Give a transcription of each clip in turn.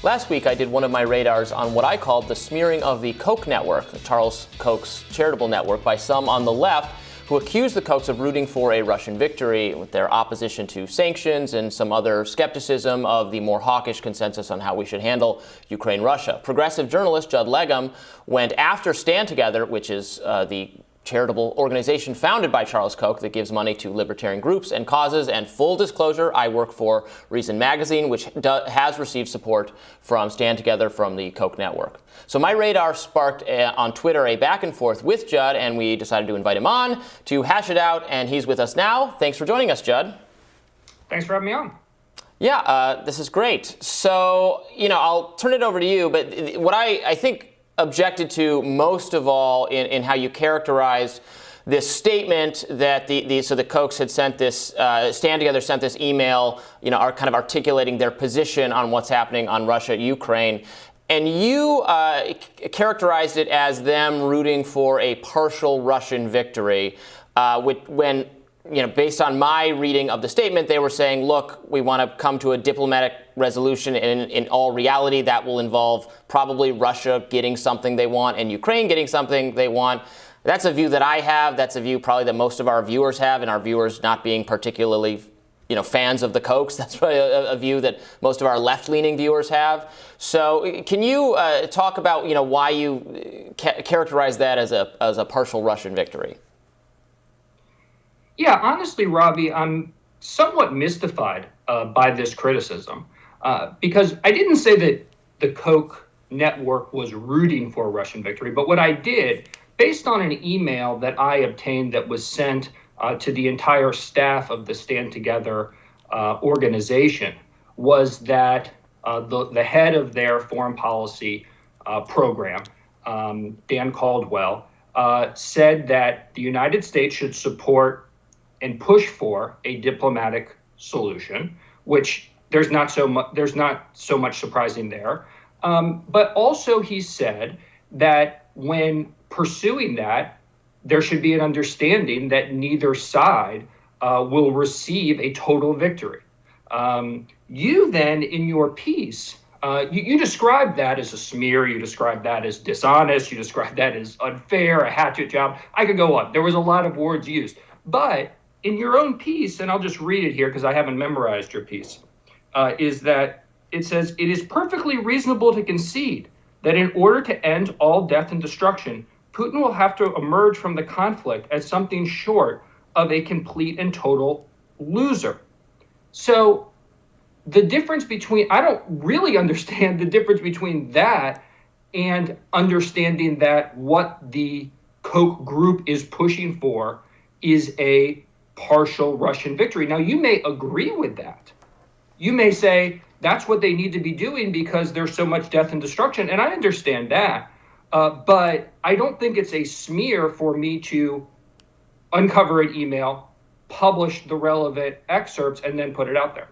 Last week, I did one of my radars on what I called the smearing of the Koch network, Charles Koch's charitable network, by some on the left who accused the Kochs of rooting for a Russian victory with their opposition to sanctions and some other skepticism of the more hawkish consensus on how we should handle Ukraine-Russia. Progressive journalist Judd Legum went after Stand Together, which is the charitable organization founded by Charles Koch that gives money to libertarian groups and causes. And full disclosure, I work for Reason Magazine, which has received support from Stand Together from the Koch network. So my radar sparked on Twitter a back and forth with Judd, and we decided to invite him on to hash it out, and he's with us now. Thanks for joining us, Judd. Thanks for having me on. Yeah, this is great. So, I'll turn it over to you, but what I think objected to most of all in how you characterized this statement that the Kochs had sent this, Stand Together sent this email, are kind of articulating their position on what's happening on Russia-Ukraine. And you characterized it as them rooting for a partial Russian victory, when based on my reading of the statement, they were saying, look, we want to come to a diplomatic resolution. In all reality, that will involve probably Russia getting something they want and Ukraine getting something they want. That's a view that I have. That's a view probably that most of our viewers have, and our viewers not being particularly fans of the Kochs. That's probably a view that most of our left-leaning viewers have. So can you talk about why you characterize that as a partial Russian victory? Yeah, honestly, Robby, I'm somewhat mystified by this criticism because I didn't say that the Koch network was rooting for a Russian victory, but what I did, based on an email that I obtained that was sent to the entire staff of the Stand Together organization, was that the head of their foreign policy program, Dan Caldwell, said that the United States should support and push for a diplomatic solution, which there's not so much surprising there. But also he said that when pursuing that, there should be an understanding that neither side will receive a total victory. You then, in your piece, you described that as a smear, you described that as dishonest, you described that as unfair, a hatchet job. I could go on. There was a lot of words used. But in your own piece, and I'll just read it here because I haven't memorized your piece, is that it says, "It is perfectly reasonable to concede that in order to end all death and destruction, Putin will have to emerge from the conflict as something short of a complete and total loser." So the difference between, I don't really understand the difference between that and understanding that what the Koch group is pushing for is a partial Russian victory. Now, you may agree with that. You may say that's what they need to be doing because there's so much death and destruction, and I understand that. But I don't think it's a smear for me to uncover an email, publish the relevant excerpts, and then put it out there.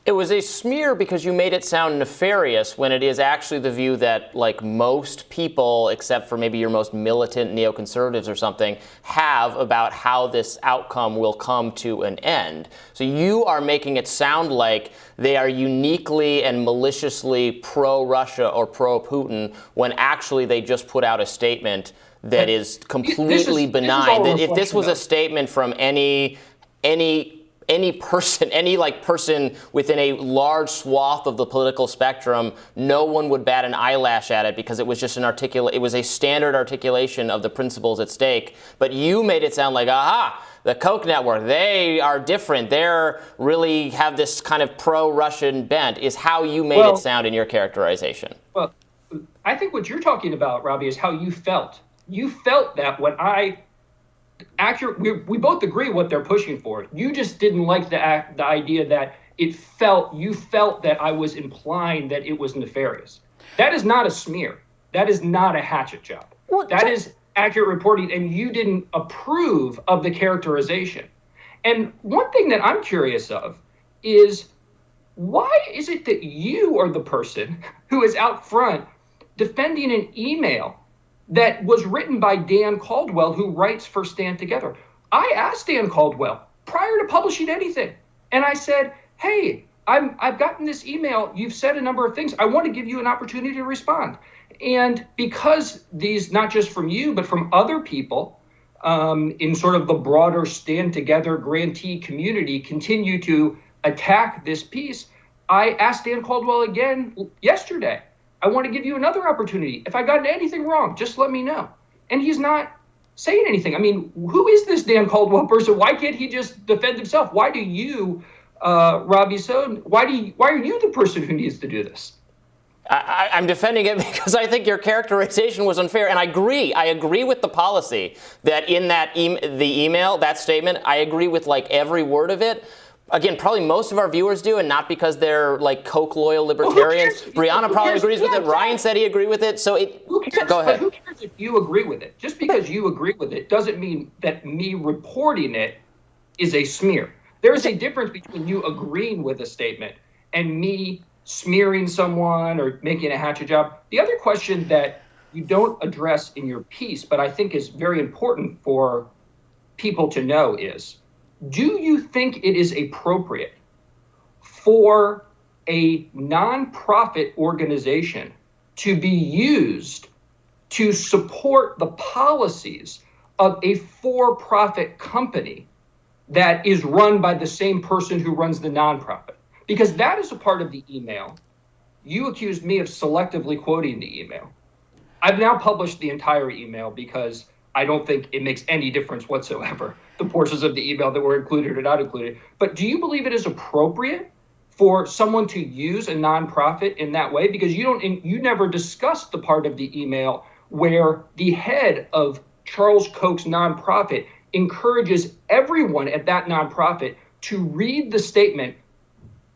It was a smear because you made it sound nefarious when it is actually the view that, like most people, except for maybe your most militant neoconservatives or something, have about how this outcome will come to an end. So you are making it sound like they are uniquely and maliciously pro-Russia or pro-Putin when actually they just put out a statement that is completely benign. If this was a statement from any person, person within a large swath of the political spectrum, no one would bat an eyelash at it because it was just it was a standard articulation of the principles at stake. But you made it sound like, aha, the Koch network, they are different. They're really have this kind of pro-Russian bent, is how you made it sound in your characterization. Well, I think what you're talking about, Robby, is how you felt. You felt that when we both agree what they're pushing for. You just didn't like the idea that you felt that I was implying that it was nefarious. That is not a smear. That is not a hatchet job. That is accurate reporting, and you didn't approve of the characterization. And one thing that I'm curious of is, why is it that you are the person who is out front defending an email that was written by Dan Caldwell, who writes for Stand Together? I asked Dan Caldwell prior to publishing anything, and I said, hey, I've gotten this email. You've said a number of things. I want to give you an opportunity to respond. And because these, not just from you, but from other people in sort of the broader Stand Together grantee community, continue to attack this piece, I asked Dan Caldwell again yesterday. I want to give you another opportunity. If I got anything wrong, just let me know. And he's not saying anything. I mean, who is this Dan Caldwell person? Why can't he just defend himself? Why do you, Robby Soave, why are you the person who needs to do this? I'm defending it because I think your characterization was unfair, and I agree with the policy that in that the email, that statement, I agree with like every word of it. Again, probably most of our viewers do, and not because they're like Koch loyal libertarians. Brianna probably agrees with it. Ryan said he agreed with it. So who cares? Go ahead. But who cares if you agree with it? Just because you agree with it doesn't mean that me reporting it is a smear. There is a difference between you agreeing with a statement and me smearing someone or making a hatchet job. The other question that you don't address in your piece, but I think is very important for people to know is, do you think it is appropriate for a nonprofit organization to be used to support the policies of a for-profit company that is run by the same person who runs the nonprofit? Because that is a part of the email. You accused me of selectively quoting the email. I've now published the entire email because I don't think it makes any difference whatsoever, the portions of the email that were included or not included. But do you believe it is appropriate for someone to use a nonprofit in that way? Because you never discussed the part of the email where the head of Charles Koch's nonprofit encourages everyone at that nonprofit to read the statement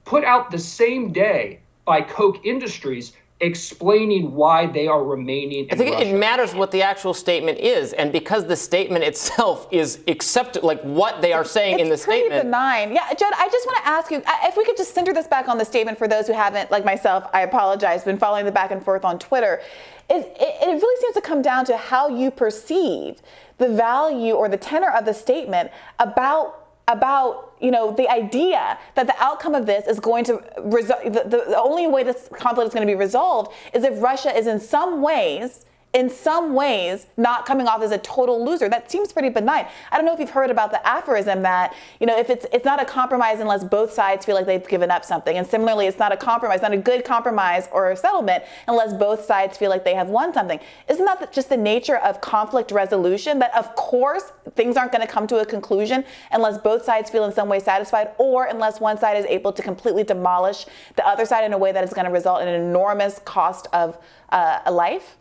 put out the same day by Koch Industries explaining why they are remaining in I think Russia. It matters what the actual statement is, and because the statement itself is accepted, like what they are saying in the statement. It's pretty benign. Yeah, Judd, I just want to ask you, if we could just center this back on the statement for those who haven't, like myself, I apologize, been following the back and forth on Twitter. It really seems to come down to how you perceive the value or the tenor of the statement about the idea that the outcome of this is going to the only way this conflict is going to be resolved is if Russia is in some ways not coming off as a total loser. That seems pretty benign. I don't know if you've heard about the aphorism that, if it's not a compromise unless both sides feel like they've given up something. And similarly, it's not a compromise, not a good compromise or a settlement unless both sides feel like they have won something. Isn't that just the nature of conflict resolution? That of course things aren't going to come to a conclusion unless both sides feel in some way satisfied, or unless one side is able to completely demolish the other side in a way that is going to result in an enormous cost of a life?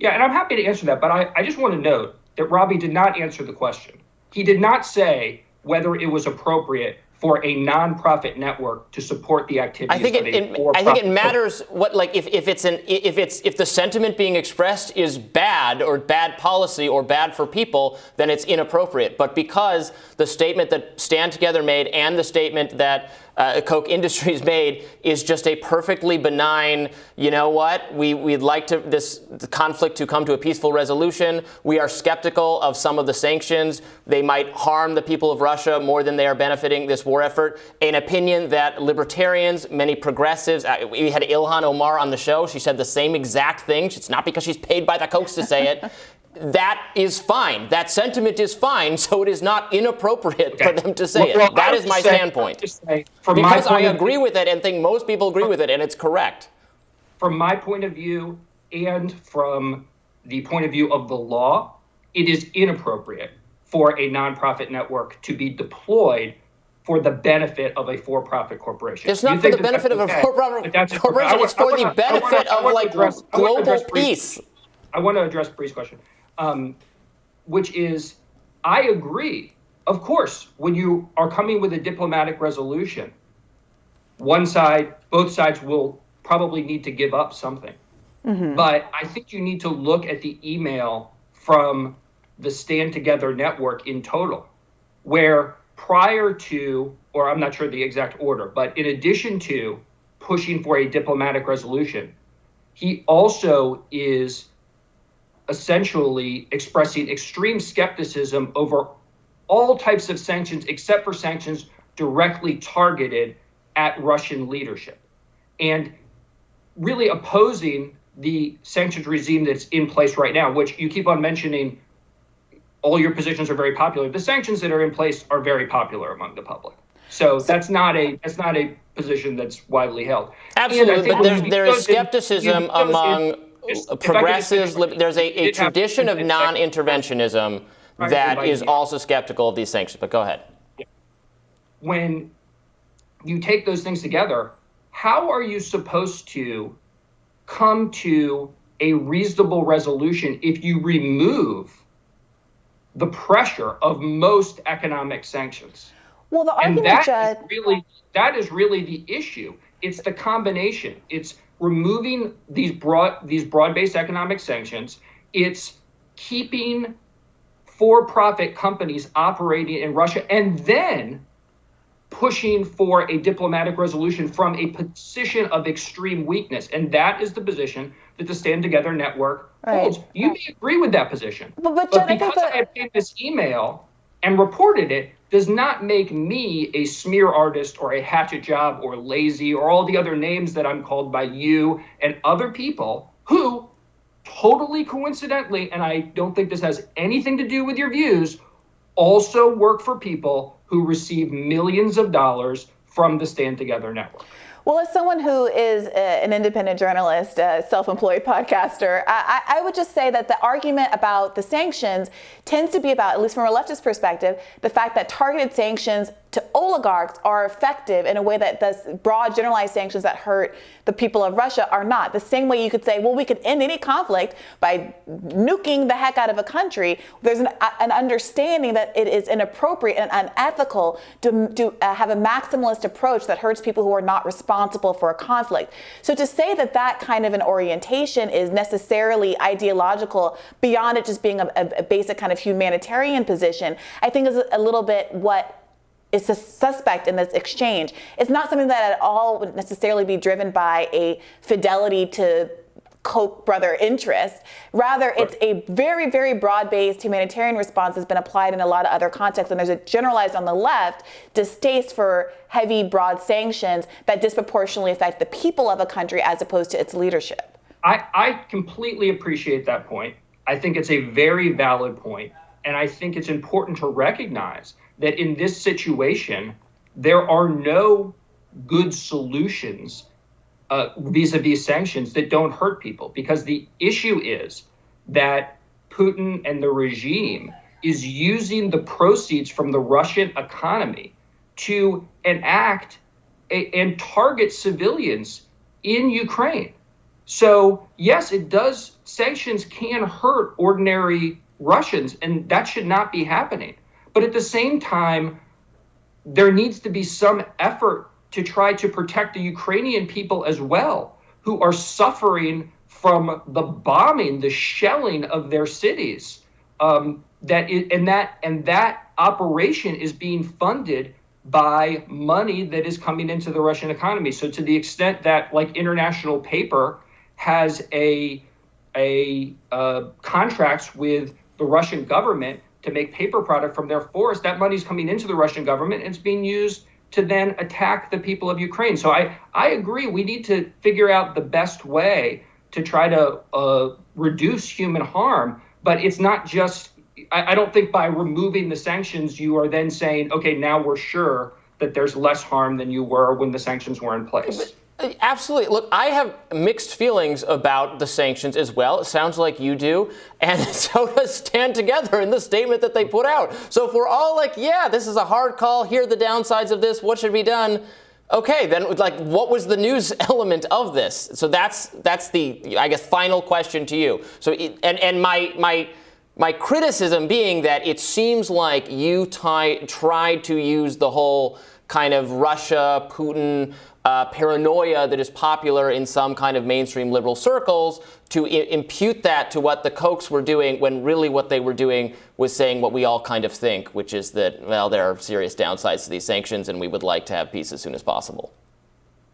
Yeah, and I'm happy to answer that, but I just want to note that Robby did not answer the question. He did not say whether it was appropriate for a nonprofit network to support the activities I think it matters what, like, if the sentiment being expressed is bad or bad policy or bad for people, then it's inappropriate. But because the statement that Stand Together made and the statement that Koch Industries made is just a perfectly benign, we'd like the conflict to come to a peaceful resolution. We are skeptical of some of the sanctions. They might harm the people of Russia more than they are benefiting this war effort. An opinion that libertarians, many progressives, we had Ilhan Omar on the show. She said the same exact thing. It's not because she's paid by the Kochs to say it. That is fine. That sentiment is fine, so it is not inappropriate for them to say it. That is my standpoint. Because I agree with it and think most people agree with it, and it's correct. From my point of view and from the point of view of the law, it is inappropriate for a nonprofit network to be deployed for the benefit of a for-profit corporation. It's not for the benefit of a for-profit corporation. It's for the benefit of global peace. I want to address Bree's question. Which is, I agree. Of course, when you are coming with a diplomatic resolution, both sides will probably need to give up something. Mm-hmm. But I think you need to look at the email from the Stand Together network in total, where prior to, or I'm not sure the exact order, but in addition to pushing for a diplomatic resolution, he also is essentially expressing extreme skepticism over all types of sanctions, except for sanctions directly targeted at Russian leadership and really opposing the sanctions regime that's in place right now, which you keep on mentioning. All your positions are very popular. The sanctions that are in place are very popular among the public. So that's not a position that's widely held. Absolutely, but there is skepticism among progressives. There's a tradition of non-interventionism that is also skeptical of these sanctions. But go ahead. When you take those things together, how are you supposed to come to a reasonable resolution if you remove the pressure of most economic sanctions? Well, the argument, Judd, that is really the issue. It's the combination. It's removing these broad-based economic sanctions. It's keeping for-profit companies operating in Russia and then pushing for a diplomatic resolution from a position of extreme weakness. And that is the position that the Stand Together Network holds. You may agree with that position. But Judd, because I obtained this email and reported it does not make me a smear artist or a hatchet job or lazy or all the other names that I'm called by you and other people who totally coincidentally, and I don't think this has anything to do with your views, also work for people who receive millions of dollars from the Stand Together Network. Well, as someone who is an independent journalist, a self-employed podcaster, I would just say that the argument about the sanctions tends to be about, at least from a leftist perspective, the fact that targeted sanctions to oligarchs are effective in a way that does broad generalized sanctions that hurt the people of Russia are not. The same way you could say, well, we could end any conflict by nuking the heck out of a country. There's an understanding that it is inappropriate and unethical to have a maximalist approach that hurts people who are not responsible for a conflict. So to say that that kind of an orientation is necessarily ideological beyond it just being a basic kind of humanitarian position, I think is a little bit what is suspect in this exchange. It's not something that at all would necessarily be driven by a fidelity to Koch brother interest. Rather, it's a very, very broad-based humanitarian response that's been applied in a lot of other contexts. And there's a generalized on the left distaste for heavy, broad sanctions that disproportionately affect the people of a country as opposed to its leadership. I completely appreciate that point. I think it's a very valid point. And I think it's important to recognize that in this situation, there are no good solutions vis-a-vis sanctions that don't hurt people, because the issue is that Putin and the regime is using the proceeds from the Russian economy to enact and target civilians in Ukraine. So yes, it does. Sanctions can hurt ordinary Russians, and that should not be happening. But at the same time, there needs to be some effort to try to protect the Ukrainian people as well, who are suffering from the bombing, the shelling of their cities. That operation is being funded by money that is coming into the Russian economy. So to the extent that, like, International Paper has contracts with the Russian government to make paper product from their forest, that money's coming into the Russian government and it's being used to then attack the people of Ukraine. So I agree, we need to figure out the best way to try to reduce human harm, but it's not just, I don't think by removing the sanctions, you are then saying, okay, now we're sure that there's less harm than you were when the sanctions were in place. Absolutely. Look, I have mixed feelings about the sanctions as well. It sounds like you do. And so does Stand Together in the statement that they put out. So if we're all like, yeah, this is a hard call, here are the downsides of this, what should be done? Okay, then, like, what was the news element of this? So that's the, I guess, final question to you. So my criticism being that it seems like you tried to use the whole kind of Russia, Putin, paranoia that is popular in some kind of mainstream liberal circles to impute that to what the Kochs were doing, when really what they were doing was saying what we all kind of think, which is that, well, there are serious downsides to these sanctions and we would like to have peace as soon as possible.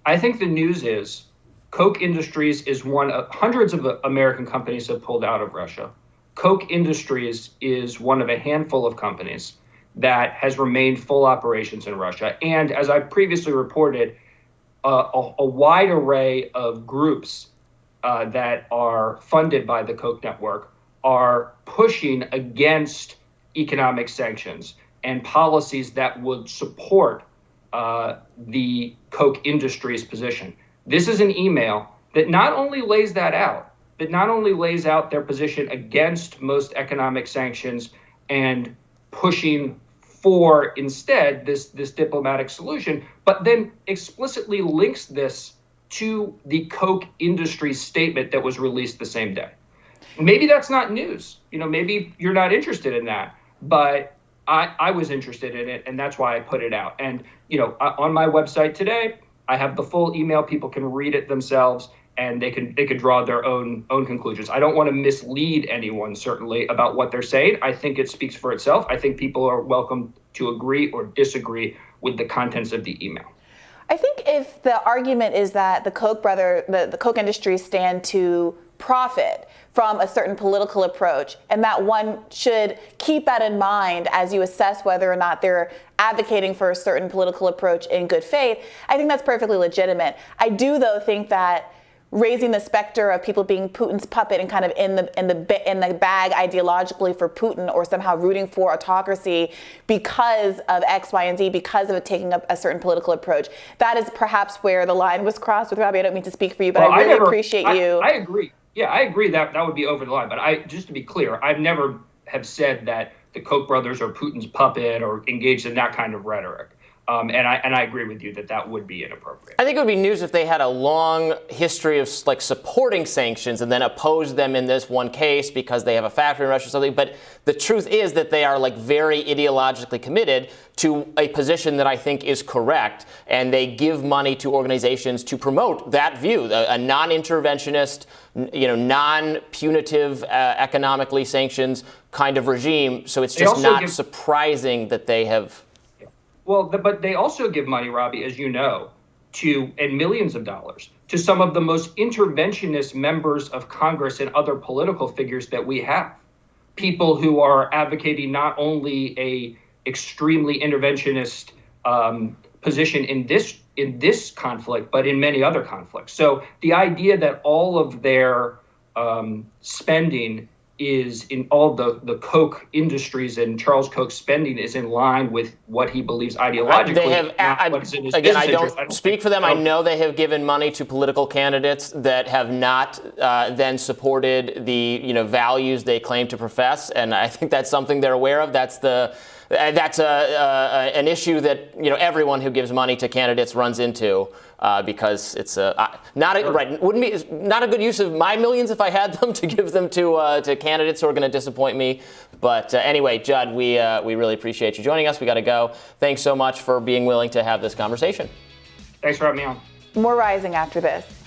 I think the news is Koch Industries is one of hundreds of American companies have pulled out of Russia. Koch Industries is one of a handful of companies that has remained full operations in Russia. And as I previously reported, a wide array of groups that are funded by the Koch network are pushing against economic sanctions and policies that would support the Koch industry's position. This is an email that not only lays that out, but not only lays out their position against most economic sanctions and pushing for instead this diplomatic solution, but then explicitly links this to the Koch industry statement that was released the same day. Maybe that's not news. Maybe you're not interested in that, but I was interested in it, and that's why I put it out. And, on my website today, I have the full email. People can read it themselves, and they could draw their own conclusions. I don't want to mislead anyone, certainly, about what they're saying. I think it speaks for itself. I think people are welcome to agree or disagree with the contents of the email. I think if the argument is that the Koch industries stand to profit from a certain political approach, and that one should keep that in mind as you assess whether or not they're advocating for a certain political approach in good faith, I think that's perfectly legitimate. I do, though, think that raising the specter of people being Putin's puppet and kind of in the bag ideologically for Putin, or somehow rooting for autocracy because of X, Y, and Z, because of taking up a certain political approach, that is perhaps where the line was crossed with Robby. I don't mean to speak for you, but I really appreciate you. I agree. Yeah, I agree that would be over the line. But just to be clear, I've never have said that the Koch brothers are Putin's puppet or engaged in that kind of rhetoric. And I agree with you that would be inappropriate. I think it would be news if they had a long history of supporting sanctions and then opposed them in this one case because they have a factory in Russia or something. But the truth is that they are very ideologically committed to a position that I think is correct, and they give money to organizations to promote that view, a non-interventionist, non-punitive, economically sanctions kind of regime. So it's just not surprising that they have. Well, but they also give money, Robby, as you know, and millions of dollars to some of the most interventionist members of Congress and other political figures that we have. People who are advocating not only a extremely interventionist position in this conflict, but in many other conflicts. So the idea that all of their spending is in all the Koch industries and Charles Koch's spending is in line with what he believes ideologically. They have, I don't speak for them. So. I know they have given money to political candidates that have not then supported the values they claim to profess, and I think that's something they're aware of. That's an issue that everyone who gives money to candidates runs into. Because it's not a good use of my millions if I had them to give them to candidates who are going to disappoint me. But anyway, Judd, we really appreciate you joining us. We got to go. Thanks so much for being willing to have this conversation. Thanks for having me on. More Rising after this.